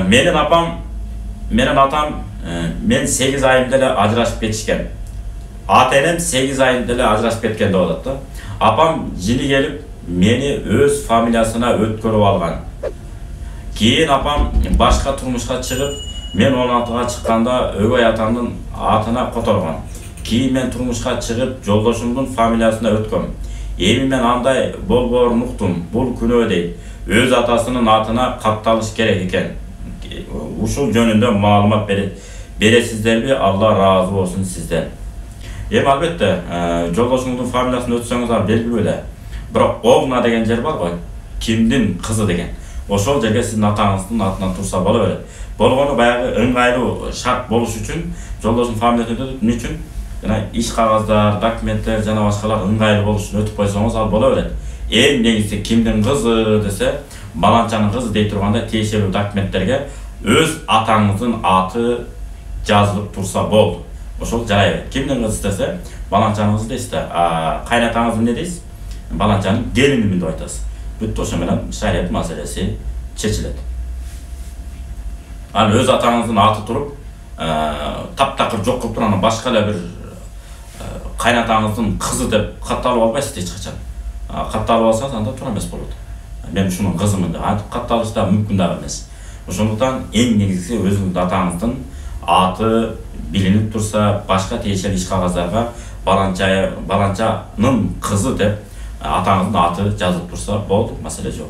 Менин апам, менин атам мен 8 айымда эле ажырашып кетишкен. Ата энем 8 айымда эле ажырашып кеткен деп атат да. Апам жини келип мени өз фамилиясына өткөрүп алган. Кийин апам башка турмушка чыгып, мен 16-га чыкканда өгөй атамдын атына которгон. Кийин мен турмушка чыгып, жолдошумдун фамилиясына өткөм. Эми мен андай болбоорун уктум. Бул күнөө дейт. Өз атасынын атына катталыш керек экен. Ушул жөнүндө маалымат бересиздерби? Алла разы болсун сизден. Эми албетте, жолдошуңуздун фамилиясын өтсөңүз белгилүү эле. Бирок Овна деген жер бар го, кимдин кызы деген. Ошол жерге сиздин атаңыздын атынан турса боло берет. Болгону баягы ыңгайлуу шарт болуш үчүн жолдошунун фамилиясын өтөт. Эмне үчүн? Жана иш кагаздар, документтер жана башкалар ыңгайлуу болуш үчүн өтүп койсоңуз ал боло берет. Эң негизи кимдин кызы десе, баланчанын кызы дей турганда тиешелүү документтерге өз атаңыздын аты жазылып турса болду. Ошол жарай берет. Кимдин кызы десе, баланчанын кызы дейсиз да. Кайнатаңызды эмне дейсиз? Баланчанын келинимин деп айтасыз. Бүттү, ошо менен шарият маселеси чечилет. Ал өз атаңыздын аты туруп, таптакыр жок кылып турган башка эле бир кайнатаңыздын кызы деп катталып албайсыз эч качан. Катталып алсаңыз анда туура эмес болот. Мен ушунун кызымын деп антип катталыш да мүмкүн дагы эмес. Ошондуктан эң негизгиси өзүңүздүн атаңыздын аты билинип турса, башка тиешелүү иш кагаздарга баланчанын кызы деп атаңыздын аты жазылып турса болду, маселе жок.